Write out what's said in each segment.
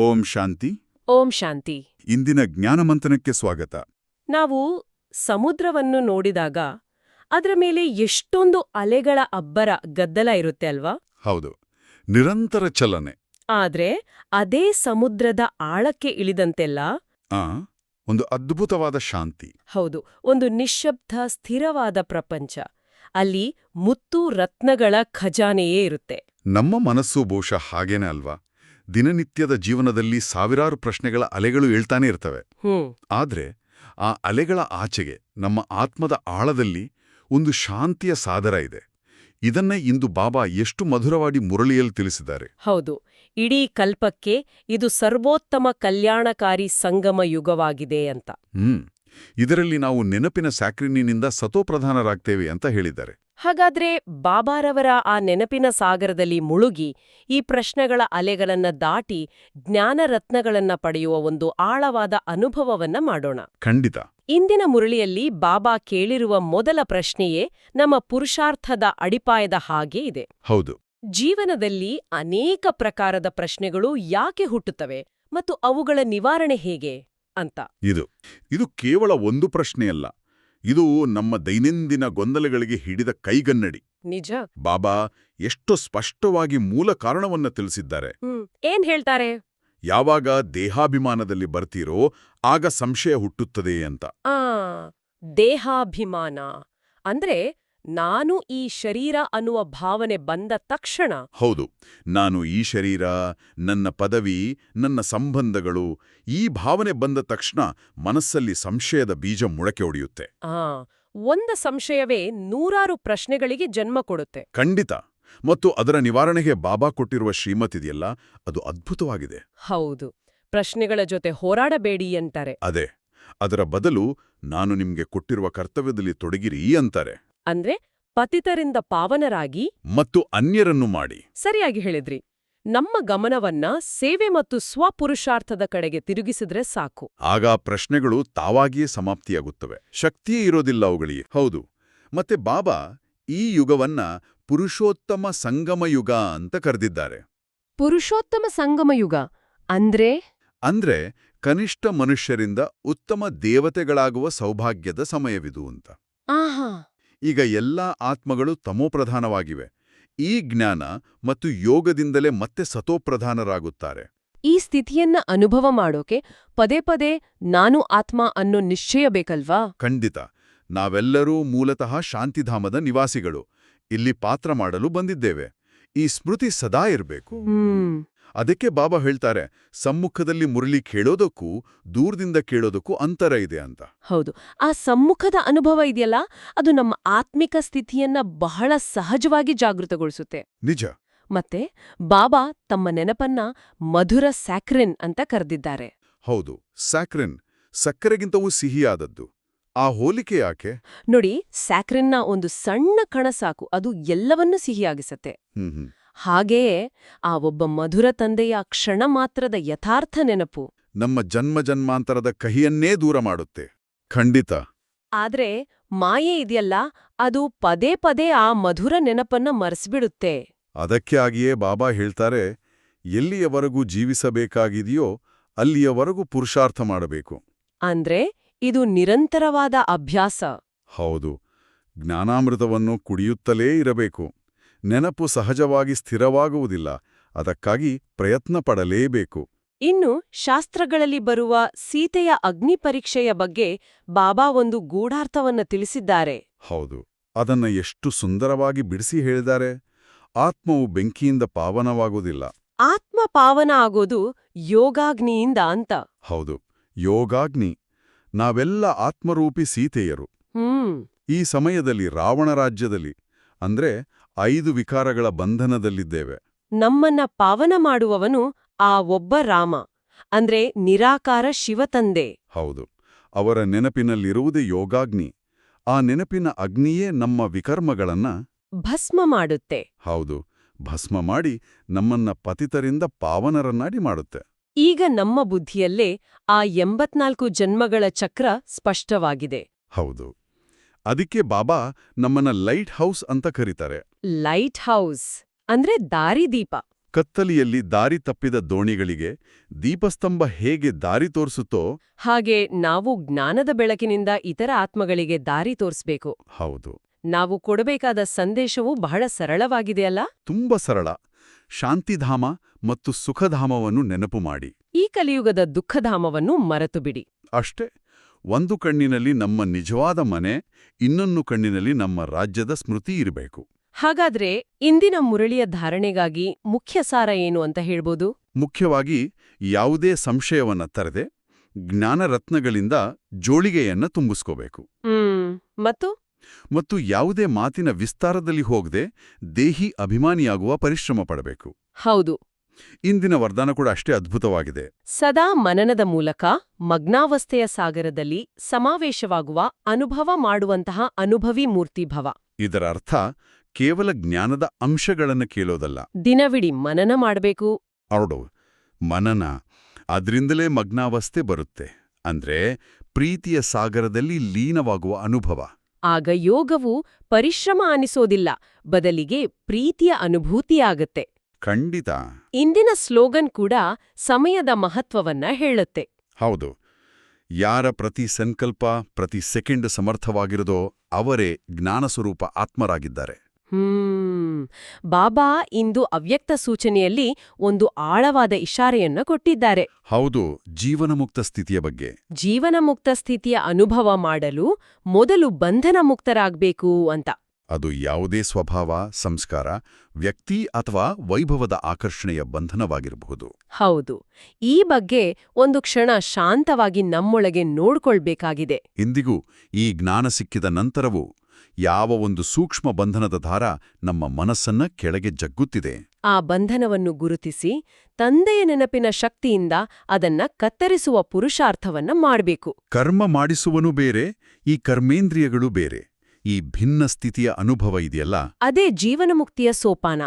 ಓಂ ಶಾಂತಿ. ಓಂ ಶಾಂತಿ. ಇಂದಿನ ಜ್ಞಾನಮಂಥನಕ್ಕೆ ಸ್ವಾಗತ. ನಾವು ಸಮುದ್ರವನ್ನು ನೋಡಿದಾಗ ಅದರ ಮೇಲೆ ಎಷ್ಟೊಂದು ಅಲೆಗಳ ಅಬ್ಬರ ಗದ್ದಲ ಇರುತ್ತೆ ಅಲ್ವಾ? ಹೌದು, ನಿರಂತರ ಚಲನೆ. ಆದ್ರೆ ಅದೇ ಸಮುದ್ರದ ಆಳಕ್ಕೆ ಇಳಿದಂತೆಲ್ಲ ಆ ಒಂದು ಅದ್ಭುತವಾದ ಶಾಂತಿ. ಹೌದು, ಒಂದು ನಿಶ್ಶಬ್ದ ಸ್ಥಿರವಾದ ಪ್ರಪಂಚ. ಅಲ್ಲಿ ಮುತ್ತು ರತ್ನಗಳ ಖಜಾನೆಯೇ ಇರುತ್ತೆ. ನಮ್ಮ ಮನಸ್ಸು ಬಹುಶಃ ಹಾಗೇನೆ ಅಲ್ವಾ? ದಿನನಿತ್ಯದ ಜೀವನದಲ್ಲಿ ಸಾವಿರಾರು ಪ್ರಶ್ನೆಗಳ ಅಲೆಗಳು ಏಳ್ತಾನೆ ಇರ್ತವೆ. ಆದ್ರೆ ಆ ಅಲೆಗಳ ಆಚೆಗೆ ನಮ್ಮ ಆತ್ಮದ ಆಳದಲ್ಲಿ ಒಂದು ಶಾಂತಿಯ ಸಾಗರ ಇದೆ. ಇದನ್ನೇ ಇಂದು ಬಾಬಾ ಎಷ್ಟು ಮಧುರವಾಗಿ ಮುರಳಿಯಲ್ಲಿ ತಿಳಿಸಿದ್ದಾರೆ. ಹೌದು, ಇಡೀ ಕಲ್ಪಕ್ಕೆ ಇದು ಸರ್ವೋತ್ತಮ ಕಲ್ಯಾಣಕಾರಿ ಸಂಗಮ ಯುಗವಾಗಿದೆ ಅಂತ. ಇದರಲ್ಲಿ ನಾವು ನೆನಪಿನ ಸ್ಯಾಕ್ರಿನಿಂದ ಸತೋಪ್ರಧಾನರಾಗ್ತೇವೆ ಅಂತ ಹೇಳಿದ್ದಾರೆ. ಹಾಗಾದ್ರೆ ಬಾಬಾರವರ ಆ ನೆನಪಿನ ಸಾಗರದಲ್ಲಿ ಮುಳುಗಿ ಈ ಪ್ರಶ್ನೆಗಳ ಅಲೆಗಳನ್ನ ದಾಟಿ ಜ್ಞಾನರತ್ನಗಳನ್ನ ಪಡೆಯುವ ಒಂದು ಆಳವಾದ ಅನುಭವವನ್ನ ಮಾಡೋಣ. ಖಂಡಿತ. ಇಂದಿನ ಮುರಳಿಯಲ್ಲಿ ಬಾಬಾ ಕೇಳಿರುವ ಮೊದಲ ಪ್ರಶ್ನೆಯೇ ನಮ್ಮ ಪುರುಷಾರ್ಥದ ಅಡಿಪಾಯದ ಹಾಗೆ ಇದೆ. ಹೌದು. ಜೀವನದಲ್ಲಿ ಅನೇಕ ಪ್ರಕಾರದ ಪ್ರಶ್ನೆಗಳು ಯಾಕೆ ಹುಟ್ಟುತ್ತವೆ ಮತ್ತು ಅವುಗಳ ನಿವಾರಣೆ ಹೇಗೆ ಅಂತ. ಇದು ಕೇವಲ ಒಂದು ಪ್ರಶ್ನೆಯಲ್ಲ. ಇದು ನಮ್ಮ ದೈನಂದಿನ ಗೊಂದಲಗಳಿಗೆ ಹಿಡಿದ ಕೈಗನ್ನಡಿ. ನಿಜ. ಬಾಬಾ ಎಷ್ಟು ಸ್ಪಷ್ಟವಾಗಿ ಮೂಲ ಕಾರಣವನ್ನ ತಿಳಿಸಿದ್ದಾರೆ. ಏನ್ ಹೇಳ್ತಾರೆ? ಯಾವಾಗ ದೇಹಾಭಿಮಾನದಲ್ಲಿ ಬರ್ತೀರೋ ಆಗ ಸಂಶಯ ಹುಟ್ಟುತ್ತದೆ ಅಂತ. ದೇಹಾಭಿಮಾನ ಅಂದ್ರೆ ನಾನು ಈ ಶರೀರ ಅನ್ನುವ ಭಾವನೆ ಬಂದ ತಕ್ಷಣ. ಹೌದು, ನಾನು ಈ ಶರೀರ, ನನ್ನ ಪದವಿ, ನನ್ನ ಸಂಬಂಧಗಳು, ಈ ಭಾವನೆ ಬಂದ ತಕ್ಷಣ ಮನಸ್ಸಲ್ಲಿ ಸಂಶಯದ ಬೀಜ ಮೊಳಕೆ ಒಡೆಯುತ್ತೆ. ಒಂದು ಸಂಶಯವೇ ನೂರಾರು ಪ್ರಶ್ನೆಗಳಿಗೆ ಜನ್ಮ ಕೊಡುತ್ತೆ. ಖಂಡಿತ. ಮತ್ತು ಅದರ ನಿವಾರಣೆಗೆ ಬಾಬಾ ಕೊಟ್ಟಿರುವ ಶ್ರೀಮತಿದೆಯಲ್ಲ, ಅದು ಅದ್ಭುತವಾಗಿದೆ. ಹೌದು, ಪ್ರಶ್ನೆಗಳ ಜೊತೆ ಹೋರಾಡಬೇಡಿ ಅಂತಾರೆ. ಅದೇ, ಅದರ ಬದಲು ನಾನು ನಿಮ್ಗೆ ಕೊಟ್ಟಿರುವ ಕರ್ತವ್ಯದಲ್ಲಿ ತೊಡಗಿರಿ ಅಂತಾರೆ. ಅಂದ್ರೆ ಪತಿತರಿಂದ ಪಾವನರಾಗಿ ಮತ್ತು ಅನ್ಯರನ್ನು ಮಾಡಿ. ಸರಿಯಾಗಿ ಹೇಳಿದ್ರಿ. ನಮ್ಮ ಗಮನವನ್ನ ಸೇವೆ ಮತ್ತು ಸ್ವಪುರುಷಾರ್ಥದ ಕಡೆಗೆ ತಿರುಗಿಸಿದ್ರೆ ಸಾಕು. ಆಗ ಪ್ರಶ್ನೆಗಳು ತಾವಾಗಿಯೇ ಸಮಾಪ್ತಿಯಾಗುತ್ತವೆ. ಶಕ್ತಿಯೇ ಇರೋದಿಲ್ಲ ಅವುಗಳಿಗೆ. ಹೌದು. ಮತ್ತೆ ಬಾಬಾ ಈ ಯುಗವನ್ನ ಪುರುಷೋತ್ತಮ ಸಂಗಮ ಯುಗ ಅಂತ ಕರೆದಿದ್ದಾರೆ. ಪುರುಷೋತ್ತಮ ಸಂಗಮ ಯುಗ ಅಂದ್ರೆ ಕನಿಷ್ಠ ಮನುಷ್ಯರಿಂದ ಉತ್ತಮ ದೇವತೆಗಳಾಗುವ ಸೌಭಾಗ್ಯದ ಸಮಯವಿದು ಅಂತ. ಈಗ ಎಲ್ಲಾ ಆತ್ಮಗಳು ತಮೋಪ್ರಧಾನವಾಗಿವೆ. ಈ ಜ್ಞಾನ ಮತ್ತು ಯೋಗದಿಂದಲೇ ಮತ್ತೆ ಸತೋಪ್ರಧಾನರಾಗುತ್ತಾರೆ. ಈ ಸ್ಥಿತಿಯನ್ನ ಅನುಭವ ಮಾಡೋಕೆ ಪದೇ ಪದೇ ನಾನು ಆತ್ಮ ಅನ್ನೋ ನಿಶ್ಚಯ ಬೇಕಲ್ವಾ? ಖಂಡಿತ. ನಾವೆಲ್ಲರೂ ಮೂಲತಃ ಶಾಂತಿಧಾಮದ ನಿವಾಸಿಗಳು. ಇಲ್ಲಿ ಪಾತ್ರ ಮಾಡಲು ಬಂದಿದ್ದೇವೆ. ಈ ಸ್ಮೃತಿ ಸದಾ ಇರಬೇಕು. ಅದಕ್ಕೆ ಬಾಬಾ ಹೇಳ್ತಾರೆ, ಸಮ್ಮುಖದಲ್ಲಿ ಮುರಳಿ ಕೇಳೋದಕ್ಕೂ ದೂರದಿಂದ ಕೇಳೋದಕ್ಕೂ ಅಂತರ ಇದೆ ಅಂತ. ಹೌದು, ಆ ಸಮ್ಮುಖದ ಅನುಭವ ಇದೆಯಲ್ಲ, ಅದು ನಮ್ಮ ಆತ್ಮಿಕ ಸ್ಥಿತಿಯನ್ನ ಬಹಳ ಸಹಜವಾಗಿ ಜಾಗೃತಗೊಳಿಸುತ್ತೆ. ನಿಜ. ಮತ್ತೆ ಬಾಬಾ ತಮ್ಮ ನೆನಪನ್ನ ಮಧುರ ಸ್ಯಾಕ್ರಿನ್ ಅಂತ ಕರೆದಿದ್ದಾರೆ. ಹೌದು, ಸ್ಯಾಕ್ರಿನ್ ಸಕ್ಕರೆಗಿಂತವೂ ಸಿಹಿಯಾದದ್ದು. ಆ ಹೋಲಿಕೆ ಯಾಕೆ? ನೋಡಿ, ಸ್ಯಾಕ್ರಿನ್ನ ಒಂದು ಸಣ್ಣ ಕಣ ಸಾಕು, ಅದು ಎಲ್ಲವನ್ನೂ ಸಿಹಿಯಾಗಿಸತ್ತೆ. ಹಾಗೆಯೇ ಆ ಒಬ್ಬ ಮಧುರ ತಂದೆಯ ಕ್ಷಣ ಮಾತ್ರದ ಯಥಾರ್ಥ ನೆನಪು ನಮ್ಮ ಜನ್ಮ ಜನ್ಮಾಂತರದ ಕಹಿಯನ್ನೇ ದೂರ ಮಾಡುತ್ತೆ. ಖಂಡಿತ. ಆದ್ರೆ ಮಾಯೆ ಇದೆಯಲ್ಲ, ಅದು ಪದೇ ಪದೇ ಆ ಮಧುರ ನೆನಪನ್ನ ಮರೆಸ್ಬಿಡುತ್ತೆ. ಅದಕ್ಕೆ ಆಗಿಯೇ ಬಾಬಾ ಹೇಳ್ತಾರೆ, ಎಲ್ಲಿಯವರೆಗೂ ಜೀವಿಸಬೇಕಾಗಿದೆಯೋ ಅಲ್ಲಿಯವರೆಗೂ ಪುರುಷಾರ್ಥ ಮಾಡಬೇಕು. ಅಂದ್ರೆ ಇದು ನಿರಂತರವಾದ ಅಭ್ಯಾಸ. ಹೌದು, ಜ್ಞಾನಾಮೃತವನ್ನು ಕುಡಿಯುತ್ತಲೇ ಇರಬೇಕು. ನೆನಪು ಸಹಜವಾಗಿ ಸ್ಥಿರವಾಗುವುದಿಲ್ಲ. ಅದಕ್ಕಾಗಿ ಪ್ರಯತ್ನ ಪಡಲೇಬೇಕು. ಇನ್ನು ಶಾಸ್ತ್ರಗಳಲ್ಲಿ ಬರುವ ಸೀತೆಯ ಅಗ್ನಿ ಪರೀಕ್ಷೆಯ ಬಗ್ಗೆ ಬಾಬಾ ಒಂದು ಗೂಢಾರ್ಥವನ್ನ ತಿಳಿಸಿದ್ದಾರೆ. ಹೌದು, ಅದನ್ನ ಎಷ್ಟು ಸುಂದರವಾಗಿ ಬಿಡಿಸಿ ಹೇಳಿದ್ದಾರೆ. ಆತ್ಮವು ಬೆಂಕಿಯಿಂದ ಪಾವನವಾಗುವುದಿಲ್ಲ. ಆತ್ಮ ಪಾವನ ಆಗೋದು ಯೋಗಾಗ್ನಿಯಿಂದ ಅಂತ. ಹೌದು, ಯೋಗಾಗ್ನಿ. ನಾವೆಲ್ಲ ಆತ್ಮರೂಪಿ ಸೀತೆಯರು. ಈ ಸಮಯದಲ್ಲಿ ರಾವಣ ರಾಜ್ಯದಲ್ಲಿ, ಅಂದ್ರೆ 5 ವಿಕಾರಗಳ ಬಂಧನದಲ್ಲಿದ್ದೇವೆ. ನಮ್ಮನ್ನ ಪಾವನ ಮಾಡುವವನು ಆ ಒಬ್ಬ ರಾಮ, ಅಂದ್ರೆ ನಿರಾಕಾರ ಶಿವತಂದೆ. ಹೌದು, ಅವರ ನೆನಪಿನಲ್ಲಿರುವುದೇ ಯೋಗಾಗ್ನಿ. ಆ ನೆನಪಿನ ಅಗ್ನಿಯೇ ನಮ್ಮ ವಿಕರ್ಮಗಳನ್ನ ಭಸ್ಮ ಮಾಡುತ್ತೆ. ಹೌದು, ಭಸ್ಮ ಮಾಡಿ ನಮ್ಮನ್ನ ಪತಿತರಿಂದ ಪಾವನರನ್ನಾಡಿ ಮಾಡುತ್ತೆ. ಈಗ ನಮ್ಮ ಬುದ್ಧಿಯಲ್ಲೇ ಆ 84 ಜನ್ಮಗಳ ಚಕ್ರ ಸ್ಪಷ್ಟವಾಗಿದೆ. ಹೌದು, ಅದಕ್ಕೆ ಬಾಬಾ ನಮ್ಮನ್ನ ಲೈಟ್ ಹೌಸ್ ಅಂತ ಕರೀತಾರೆ. ಲೈಟ್ ಹೌಸ್ ಅಂದ್ರೆ ದಾರಿದೀಪ. ಕತ್ತಲಿಯಲ್ಲಿ ದಾರಿ ತಪ್ಪಿದ ದೋಣಿಗಳಿಗೆ ದೀಪಸ್ತಂಭ ಹೇಗೆ ದಾರಿ ತೋರಿಸುತ್ತೋ ಹಾಗೆ ನಾವು ಜ್ಞಾನದ ಬೆಳಕಿನಿಂದ ಇತರ ಆತ್ಮಗಳಿಗೆ ದಾರಿ ತೋರಿಸ್ಬೇಕು. ಹೌದು, ನಾವು ಕೊಡಬೇಕಾದ ಸಂದೇಶವೂ ಬಹಳ ಸರಳವಾಗಿದೆಯಲ್ಲ? ತುಂಬ ಸರಳ. ಶಾಂತಿಧಾಮ ಮತ್ತು ಸುಖಧಾಮವನ್ನು ನೆನಪು ಮಾಡಿ. ಈ ಕಲಿಯುಗದ ದುಃಖಧಾಮವನ್ನು ಮರೆತುಬಿಡಿ. ಅಷ್ಟೇ. ಒಂದು ಕಣ್ಣಿನಲ್ಲಿ ನಮ್ಮ ನಿಜವಾದ ಮನೆ, ಇನ್ನೊಂದು ಕಣ್ಣಿನಲ್ಲಿ ನಮ್ಮ ರಾಜ್ಯದ ಸ್ಮೃತಿ ಇರಬೇಕು. ಹಾಗಾದ್ರೆ ಇಂದಿನ ಮುರಳಿಯ ಧಾರಣೆಗಾಗಿ ಮುಖ್ಯ ಸಾರ ಏನು ಅಂತ ಹೇಳ್ಬೋದು? ಮುಖ್ಯವಾಗಿ ಯಾವುದೇ ಸಂಶಯವನ್ನ ತರದೆ ಜ್ಞಾನರತ್ನಗಳಿಂದ ಜೋಳಿಗೆಯನ್ನ ತುಂಬಿಸ್ಕೋಬೇಕು. ಮತ್ತು ಯಾವುದೇ ಮಾತಿನ ವಿಸ್ತಾರದಲ್ಲಿ ಹೋಗದೆ ದೇಹಿ ಅಭಿಮಾನಿಯಾಗುವ ಪರಿಶ್ರಮ ಪಡಬೇಕು. ಹೌದು. ಇಂದಿನ ವರದಾನ ಕೂಡ ಅಷ್ಟೇ ಅದ್ಭುತವಾಗಿದೆ. ಸದಾ ಮನನದ ಮೂಲಕ ಮಗ್ನಾವಸ್ಥೆಯ ಸಾಗರದಲ್ಲಿ ಸಮಾವೇಶವಾಗುವ ಅನುಭವ ಮಾಡುವಂತಹ ಅನುಭವಿ ಮೂರ್ತಿಭವ. ಇದರ ಅರ್ಥ ಕೇವಲ ಜ್ಞಾನದ ಅಂಶಗಳನ್ನು ಕೇಳೋದಲ್ಲ, ದಿನವಿಡೀ ಮನನ ಮಾಡಬೇಕು. ಹೌದು, ಮನನ. ಅದರಿಂದಲೇ ಮಗ್ನಾವಸ್ಥೆ ಬರುತ್ತೆ. ಅಂದ್ರೆ ಪ್ರೀತಿಯ ಸಾಗರದಲ್ಲಿ ಲೀನವಾಗುವ ಅನುಭವ. ಆಗ ಯೋಗವು ಪರಿಶ್ರಮ ಅನಿಸೋದಿಲ್ಲ, ಬದಲಿಗೆ ಪ್ರೀತಿಯ ಅನುಭೂತಿಯಾಗತ್ತೆ. ಖಂಡಿತ. ಇಂದಿನ ಸ್ಲೋಗನ್ ಕೂಡ ಸಮಯದ ಮಹತ್ವವನ್ನ ಹೇಳುತ್ತೆ. ಹೌದು. ಯಾರ ಪ್ರತಿ ಸಂಕಲ್ಪ ಪ್ರತಿ ಸೆಕೆಂಡ್ ಸಮರ್ಥವಾಗಿರೋದೋ ಅವರೇ ಜ್ಞಾನಸ್ವರೂಪ ಆತ್ಮರಾಗಿದ್ದಾರೆ. ಬಾಬಾ ಇಂದು ಅವ್ಯಕ್ತ ಸೂಚನೆಯಲ್ಲಿ ಒಂದು ಆಳವಾದ ಇಶಾರೆಯನ್ನ ಕೊಟ್ಟಿದ್ದಾರೆ. ಹೌದು, ಜೀವನಮುಕ್ತ ಸ್ಥಿತಿಯ ಬಗ್ಗೆ. ಜೀವನಮುಕ್ತ ಸ್ಥಿತಿಯ ಅನುಭವ ಮಾಡಲು ಮೊದಲು ಬಂಧನ ಮುಕ್ತರಾಗಬೇಕು ಅಂತ. ಅದು ಯಾವುದೇ ಸ್ವಭಾವ, ಸಂಸ್ಕಾರ, ವ್ಯಕ್ತಿ ಅಥವಾ ವೈಭವದ ಆಕರ್ಷಣೆಯ ಬಂಧನವಾಗಿರಬಹುದು. ಹೌದು. ಈ ಬಗ್ಗೆ ಒಂದು ಕ್ಷಣ ಶಾಂತವಾಗಿ ನಮ್ಮೊಳಗೆ ನೋಡ್ಕೊಳ್ಬೇಕಾಗಿದೆ. ಇಂದಿಗೂ ಈ ಜ್ಞಾನ ಸಿಕ್ಕಿದ ನಂತರವೂ ಯಾವ ಒಂದು ಸೂಕ್ಷ್ಮ ಬಂಧನದ ದಾರ ನಮ್ಮ ಮನಸ್ಸನ್ನ ಕೆಳಗೆ ಜಗ್ಗುತ್ತಿದೆ. ಆ ಬಂಧನವನ್ನು ಗುರುತಿಸಿ ತಂದೆಯ ನೆನಪಿನ ಶಕ್ತಿಯಿಂದ ಅದನ್ನ ಕತ್ತರಿಸುವ ಪುರುಷಾರ್ಥವನ್ನ ಮಾಡಬೇಕು. ಕರ್ಮ ಮಾಡಿಸುವನು ಬೇರೆ, ಈ ಕರ್ಮೇಂದ್ರಿಯಗಳು ಬೇರೆ. ಈ ಭಿನ್ನ ಸ್ಥಿತಿಯ ಅನುಭವ ಇದೆಯಲ್ಲ, ಅದೇ ಜೀವನಮುಕ್ತಿಯ ಸೋಪಾನ.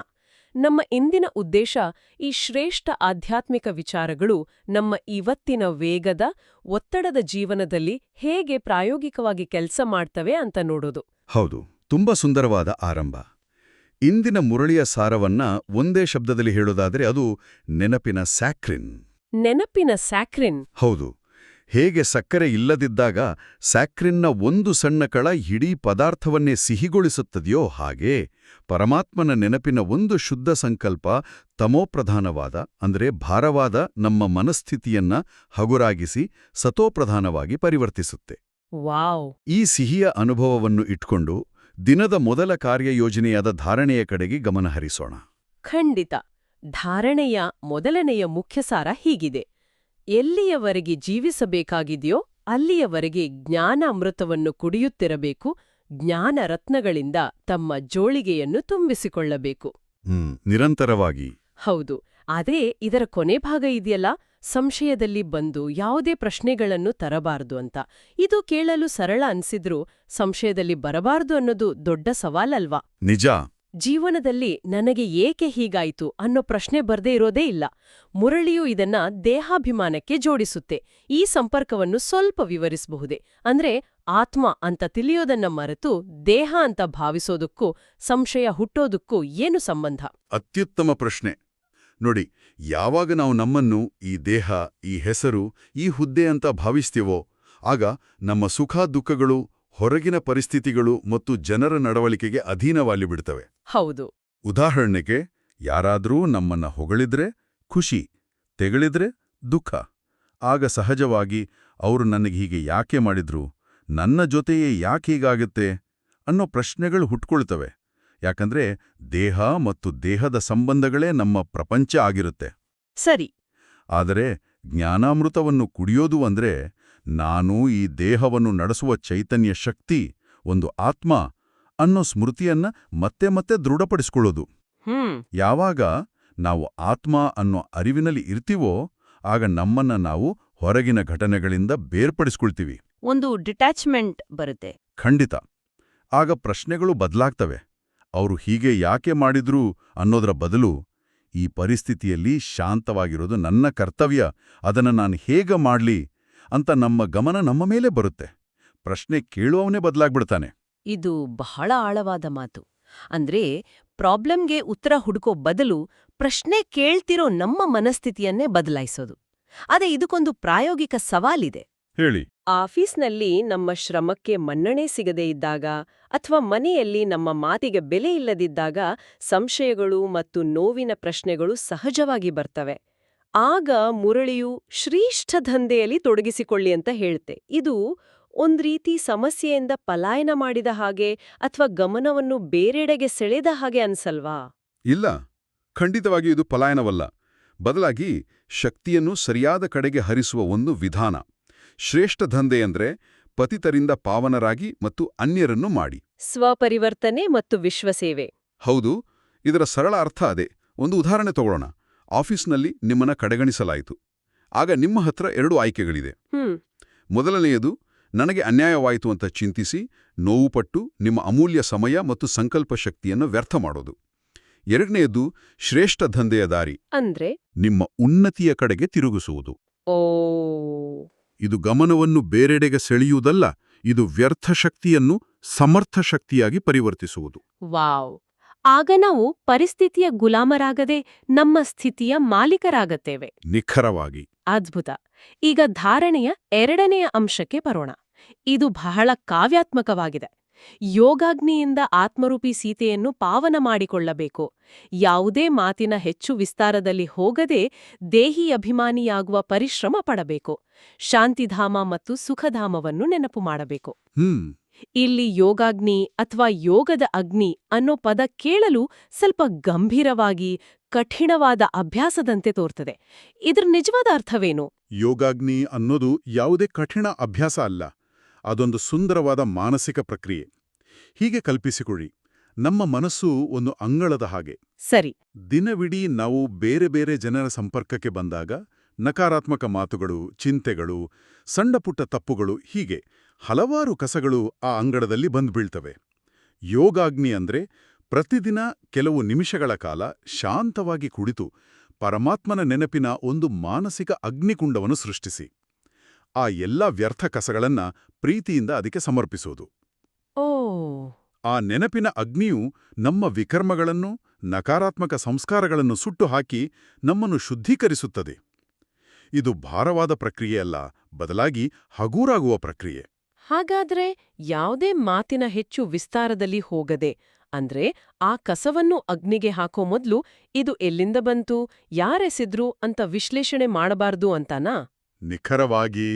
ನಮ್ಮ ಇಂದಿನ ಉದ್ದೇಶ ಈ ಶ್ರೇಷ್ಠ ಆಧ್ಯಾತ್ಮಿಕ ವಿಚಾರಗಳು ನಮ್ಮ ಇವತ್ತಿನ ವೇಗದ, ಒತ್ತಡದ ಜೀವನದಲ್ಲಿ ಹೇಗೆ ಪ್ರಾಯೋಗಿಕವಾಗಿ ಕೆಲಸ ಮಾಡ್ತವೆ ಅಂತ ನೋಡೋದು. ಹೌದು, ತುಂಬಾ ಸುಂದರವಾದ ಆರಂಭ. ಇಂದಿನ ಮುರಳಿಯ ಸಾರವನ್ನ ಒಂದೇ ಶಬ್ದದಲ್ಲಿ ಹೇಳೋದಾದರೆ ಅದು ನೆನಪಿನ ಸ್ಯಾಕ್ರಿನ್. ನೆನಪಿನ ಸ್ಯಾಕ್ರಿನ್? ಹೌದು. ಹೇಗೆ ಸಕ್ಕರೆ ಇಲ್ಲದಿದ್ದಾಗ ಸ್ಯಾಕ್ರಿನ್ನ ಒಂದು ಸಣ್ಣ ಕಣ ಇಡೀ ಪದಾರ್ಥವನ್ನೇ ಸಿಹಿಗೊಳಿಸುತ್ತದೆಯೋ ಹಾಗೆ ಪರಮಾತ್ಮನ ನೆನಪಿನ ಒಂದು ಶುದ್ಧ ಸಂಕಲ್ಪ ತಮೋಪ್ರಧಾನವಾದ ಅಂದ್ರೆ ಭಾರವಾದ ನಮ್ಮ ಮನಸ್ಥಿತಿಯನ್ನ ಹಗುರಾಗಿಸಿ ಸತೋಪ್ರಧಾನವಾಗಿ ಪರಿವರ್ತಿಸುತ್ತೆ. ವಾವ್! ಈ ಸಿಹಿಯ ಅನುಭವವನ್ನು ಇಟ್ಕೊಂಡು ದಿನದ ಮೊದಲ ಕಾರ್ಯಯೋಜನೆಯಾದ ಧಾರಣೆಯ ಕಡೆಗೆ ಗಮನಹರಿಸೋಣ. ಖಂಡಿತ. ಧಾರಣೆಯ ಮೊದಲನೆಯ ಮುಖ್ಯಸಾರ ಹೀಗಿದೆ: ಎಲ್ಲಿಯವರೆಗೆ ಜೀವಿಸಬೇಕಾಗಿದೆಯೋ ಅಲ್ಲಿಯವರೆಗೆ ಜ್ಞಾನ ಅಮೃತವನ್ನು ಕುಡಿಯುತ್ತಿರಬೇಕು, ಜ್ಞಾನ ರತ್ನಗಳಿಂದ ತಮ್ಮ ಜೋಳಿಗೆಯನ್ನು ತುಂಬಿಸಿಕೊಳ್ಳಬೇಕು. ನಿರಂತರವಾಗಿ. ಹೌದು. ಆದರೆ ಇದರ ಕೊನೆ ಭಾಗ ಇದೆಯಲ್ಲ, ಸಂಶಯದಲ್ಲಿ ಬಂದು ಯಾವುದೇ ಪ್ರಶ್ನೆಗಳನ್ನು ತರಬಾರದು ಅಂತ. ಇದು ಕೇಳಲು ಸರಳ ಅನ್ಸಿದ್ರೂ ಸಂಶಯದಲ್ಲಿ ಬರಬಾರದು ಅನ್ನೋದು ದೊಡ್ಡ ಸವಾಲಲ್ವಾ? ನಿಜ. ಜೀವನದಲ್ಲಿ ನನಗೆ ಏಕೆ ಹೀಗಾಯಿತು ಅನ್ನೋ ಪ್ರಶ್ನೆ ಬರ್ದೇ ಇರೋದೇ ಇಲ್ಲ. ಮುರಳಿಯು ಇದನ್ನ ದೇಹಾಭಿಮಾನಕ್ಕೆ ಜೋಡಿಸುತ್ತೆ. ಈ ಸಂಪರ್ಕವನ್ನು ಸ್ವಲ್ಪ ವಿವರಿಸಬಹುದೇ? ಅಂದ್ರೆ ಆತ್ಮ ಅಂತ ತಿಳಿಯೋದನ್ನ ಮರೆತು ದೇಹ ಅಂತ ಭಾವಿಸೋದಕ್ಕೂ ಸಂಶಯ ಹುಟ್ಟೋದಕ್ಕೂ ಏನು ಸಂಬಂಧ? ಅತ್ಯುತ್ತಮ ಪ್ರಶ್ನೆ. ನೋಡಿ, ಯಾವಾಗ ನಾವು ನಮ್ಮನ್ನು ಈ ದೇಹ, ಈ ಹೆಸರು, ಈ ಹುದ್ದೆ ಅಂತ ಭಾವಿಸ್ತೀವೋ ಆಗ ನಮ್ಮ ಸುಖ ದುಃಖಗಳು ಹೊರಗಿನ ಪರಿಸ್ಥಿತಿಗಳು ಮತ್ತು ಜನರ ನಡವಳಿಕೆಗೆ ಅಧೀನವಾಗಿ ಬಿಡ್ತವೆ. ಹೌದು. ಉದಾಹರಣೆಗೆ, ಯಾರಾದ್ರೂ ನಮ್ಮನ್ನ ಹೊಗಳಿದ್ರೆ ಖುಷಿ, ತೆಗಳಿದ್ರೆ ದುಃಖ. ಆಗ ಸಹಜವಾಗಿ ಅವರು ನನಗೆ ಹೀಗೆ ಯಾಕೆ ಮಾಡಿದ್ರು, ನನ್ನ ಜೊತೆಯೇ ಯಾಕೆ ಹೀಗಾಗುತ್ತೆ ಅನ್ನೋ ಪ್ರಶ್ನೆಗಳು ಹುಟ್ಕೊಳ್ತವೆ. ಯಾಕಂದ್ರೆ ದೇಹ ಮತ್ತು ದೇಹದ ಸಂಬಂಧಗಳೇ ನಮ್ಮ ಪ್ರಪಂಚ ಆಗಿರುತ್ತೆ. ಸರಿ. ಆದರೆ ಜ್ಞಾನಾಮೃತವನ್ನು ಕುಡಿಯೋದು ಅಂದ್ರೆ ನಾನು ಈ ದೇಹವನ್ನು ನಡೆಸುವ ಚೈತನ್ಯ ಶಕ್ತಿ, ಒಂದು ಆತ್ಮ ಅನ್ನೋ ಸ್ಮೃತಿಯನ್ನ ಮತ್ತೆ ಮತ್ತೆ ದೃಢಪಡಿಸ್ಕೊಳ್ಳೋದು. ಯಾವಾಗ ನಾವು ಆತ್ಮ ಅನ್ನೋ ಅರಿವಿನಲ್ಲಿ ಇರ್ತೀವೋ ಆಗ ನಮ್ಮನ್ನ ನಾವು ಹೊರಗಿನ ಘಟನೆಗಳಿಂದ ಬೇರ್ಪಡಿಸ್ಕೊಳ್ತೀವಿ. ಒಂದು ಡಿಟ್ಯಾಚ್ಮೆಂಟ್ ಬರುತ್ತೆ. ಖಂಡಿತ. ಆಗ ಪ್ರಶ್ನೆಗಳು ಬದಲಾಗ್ತವೆ. ಅವರು ಹೀಗೆ ಯಾಕೆ ಮಾಡಿದ್ರು ಅನ್ನೋದರ ಬದಲು ಈ ಪರಿಸ್ಥಿತಿಯಲ್ಲಿ ಶಾಂತವಾಗಿರೋದು ನನ್ನ ಕರ್ತವ್ಯ, ಅದನ್ನ ನಾನು ಹೇಗೆ ಮಾಡ್ಲಿ ಅಂತ ನಮ್ಮ ಗಮನ ನಮ್ಮ ಮೇಲೆ ಬರುತ್ತೆ. ಪ್ರಶ್ನೆ ಕೇಳುವವನೇ ಬದಲಾಗ್ಬಿಡ್ತಾನೆ. ಇದು ಬಹಳ ಆಳವಾದ ಮಾತು. ಅಂದ್ರೆ ಪ್ರಾಬ್ಲಮ್ಗೆ ಉತ್ತರ ಹುಡುಕೋ ಬದಲು ಪ್ರಶ್ನೆ ಕೇಳ್ತಿರೋ ನಮ್ಮ ಮನಸ್ಥಿತಿಯನ್ನೇ ಬದಲಾಯಿಸೋದು. ಅದೇ ಇದಕ್ಕೊಂದು ಪ್ರಾಯೋಗಿಕ ಸವಾಲಿದೆ. ಹೇಳಿ. ಆಫೀಸ್ನಲ್ಲಿ ನಮ್ಮ ಶ್ರಮಕ್ಕೆ ಮನ್ನಣೆ ಸಿಗದೇ ಇದ್ದಾಗ ಅಥವಾ ಮನೆಯಲ್ಲಿ ನಮ್ಮ ಮಾತಿಗೆ ಬೆಲೆ ಇಲ್ಲದಿದ್ದಾಗ ಸಂಶಯಗಳು ಮತ್ತು ನೋವಿನ ಪ್ರಶ್ನೆಗಳು ಸಹಜವಾಗಿ ಬರ್ತವೆ. ಆಗ ಮುರಳಿಯು ಶ್ರೇಷ್ಠ ದಂಧೆಯಲ್ಲಿ ತೊಡಗಿಸಿಕೊಳ್ಳಿ ಅಂತ ಹೇಳ್ತೆ. ಇದು ಒಂದ್ ರೀತಿ ಸಮಸ್ಯೆಯಿಂದ ಪಲಾಯನ ಮಾಡಿದ ಹಾಗೆ ಅಥವಾ ಗಮನವನ್ನು ಬೇರೆಡೆಗೆ ಸೆಳೆದ ಹಾಗೆ ಅನ್ಸಲ್ವಾ? ಇಲ್ಲ, ಖಂಡಿತವಾಗಿ ಇದು ಪಲಾಯನವಲ್ಲ. ಬದಲಾಗಿ ಶಕ್ತಿಯನ್ನು ಸರಿಯಾದ ಕಡೆಗೆ ಹರಿಸುವ ಒಂದು ವಿಧಾನ. ಶ್ರೇಷ್ಠ ದಂಧೆ ಅಂದ್ರೆ ಪತಿತರಿಂದ ಪಾವನರಾಗಿ ಮತ್ತು ಅನ್ಯರನ್ನು ಮಾಡಿ. ಸ್ವಪರಿವರ್ತನೆ ಮತ್ತು ವಿಶ್ವಸೇವೆ. ಹೌದು, ಇದರ ಸರಳ ಅರ್ಥ ಅದೇ. ಒಂದು ಉದಾಹರಣೆ ತಗೊಳ್ಳೋಣ. ಆಫೀಸ್ನಲ್ಲಿ ನಿಮ್ಮನ್ನ ಕಡೆಗಣಿಸಲಾಯಿತು. ಆಗ ನಿಮ್ಮ ಹತ್ರ 2 ಆಯ್ಕೆಗಳಿದೆ. ಮೊದಲನೆಯದು, ನನಗೆ ಅನ್ಯಾಯವಾಯಿತು ಅಂತ ಚಿಂತಿಸಿ ನೋವುಪಟ್ಟು ನಿಮ್ಮ ಅಮೂಲ್ಯ ಸಮಯ ಮತ್ತು ಸಂಕಲ್ಪ ಶಕ್ತಿಯನ್ನು ವ್ಯರ್ಥ ಮಾಡೋದು. ಎರಡನೆಯದು, ಶ್ರೇಷ್ಠ ದಂಧೆಯ ದಾರಿ ಅಂದ್ರೆ ನಿಮ್ಮ ಉನ್ನತಿಯ ಕಡೆಗೆ ತಿರುಗಿಸುವುದು. ಓ ಇದು ಗಮನವನ್ನು ಬೇರೆಡೆಗೆ ಸೆಳೆಯುವುದಲ್ಲ, ಇದು ವ್ಯರ್ಥ ಶಕ್ತಿಯನ್ನು ಸಮರ್ಥ ಶಕ್ತಿಯಾಗಿ ಪರಿವರ್ತಿಸುವುದು. ವಾವ್! ಆಗ ನಾವು ಪರಿಸ್ಥಿತಿಯ ಗುಲಾಮರಾಗದೆ ನಮ್ಮ ಸ್ಥಿತಿಯ ಮಾಲೀಕರಾಗತ್ತೇವೆ. ನಿಖರವಾಗಿ. ಅದ್ಭುತ. ಈಗ ಧಾರಣೆಯ 2ನೆಯ ಅಂಶಕ್ಕೆ ಬರೋಣ. ಇದು ಬಹಳ ಕಾವ್ಯಾತ್ಮಕವಾಗಿದೆ. ಯೋಗಾಗ್ನಿಯಿಂದ ಆತ್ಮರೂಪಿ ಸೀತೆಯನ್ನು ಪಾವನ ಮಾಡಿಕೊಳ್ಳಬೇಕು. ಯಾವುದೇ ಮಾತಿನ ಹೆಚ್ಚು ವಿಸ್ತಾರದಲ್ಲಿ ಹೋಗದೆ ದೇಹಿ ಅಭಿಮಾನಿಯಾಗುವ ಪರಿಶ್ರಮ ಪಡಬೇಕು. ಶಾಂತಿಧಾಮ ಮತ್ತು ಸುಖಧಾಮವನ್ನು ನೆನಪು ಮಾಡಬೇಕು. ಇಲ್ಲಿ ಯೋಗಾಗ್ನಿ ಅಥವಾ ಯೋಗದ ಅಗ್ನಿ ಅನ್ನೋ ಪದ ಕೇಳಲು ಸ್ವಲ್ಪ ಗಂಭೀರವಾಗಿ ಕಠಿಣವಾದ ಅಭ್ಯಾಸದಂತೆ ತೋರ್ತದೆ. ಇದ್ರ ನಿಜವಾದ ಅರ್ಥವೇನು? ಯೋಗಾಗ್ನಿ ಅನ್ನೋದು ಯಾವುದೇ ಕಠಿಣ ಅಭ್ಯಾಸ ಅಲ್ಲ. ಅದೊಂದು ಸುಂದರವಾದ ಮಾನಸಿಕ ಪ್ರಕ್ರಿಯೆ. ಹೀಗೆ ಕಲ್ಪಿಸಿಕೊಳ್ಳಿ, ನಮ್ಮ ಮನಸ್ಸು ಒಂದು ಅಂಗಳದ ಹಾಗೆ. ಸರಿ. ದಿನವಿಡೀ ನಾವು ಬೇರೆ ಬೇರೆ ಜನರ ಸಂಪರ್ಕಕ್ಕೆ ಬಂದಾಗ ನಕಾರಾತ್ಮಕ ಮಾತುಗಳು, ಚಿಂತೆಗಳು, ಸಣ್ಣಪುಟ್ಟ ತಪ್ಪುಗಳು, ಹೀಗೆ ಹಲವಾರು ಕಸಗಳು ಆ ಅಂಗಳದಲ್ಲಿ ಬಂದ್ಬೀಳ್ತವೆ. ಯೋಗಾಗ್ನಿ ಅಂದ್ರೆ ಪ್ರತಿದಿನ ಕೆಲವು ನಿಮಿಷಗಳ ಕಾಲ ಶಾಂತವಾಗಿ ಕುಳಿತು ಪರಮಾತ್ಮನ ನೆನಪಿನ ಒಂದು ಮಾನಸಿಕ ಅಗ್ನಿಕುಂಡವನ್ನು ಸೃಷ್ಟಿಸಿ ಆ ಎಲ್ಲ ವ್ಯರ್ಥ ಕಸಗಳನ್ನ ಪ್ರೀತಿಯಿಂದ ಅದಕ್ಕೆ ಸಮರ್ಪಿಸೋದು. ಓ ಆ ನೆನಪಿನ ಅಗ್ನಿಯು ನಮ್ಮ ವಿಕರ್ಮಗಳನ್ನು, ನಕಾರಾತ್ಮಕ ಸಂಸ್ಕಾರಗಳನ್ನು ಸುಟ್ಟು ಹಾಕಿ ನಮ್ಮನ್ನು ಶುದ್ಧೀಕರಿಸುತ್ತದೆ. ಇದು ಭಾರವಾದ ಪ್ರಕ್ರಿಯೆಯಲ್ಲ, ಬದಲಾಗಿ ಹಗೂರಾಗುವ ಪ್ರಕ್ರಿಯೆ. ಹಾಗಾದ್ರೆ ಯಾವುದೇ ಮಾತಿನ ಹೆಚ್ಚು ವಿಸ್ತಾರದಲ್ಲಿ ಹೋಗದೆ, ಅಂದ್ರೆ ಆ ಕಸವನ್ನು ಅಗ್ನಿಗೆ ಹಾಕೋ ಮೊದ್ಲು ಇದು ಎಲ್ಲಿಂದ ಬಂತು, ಯಾರೆಸೆದ್ರು ಅಂತ ವಿಶ್ಲೇಷಣೆ ಮಾಡಬಾರ್ದು ಅಂತಾನಾ? ನಿಖರವಾಗಿ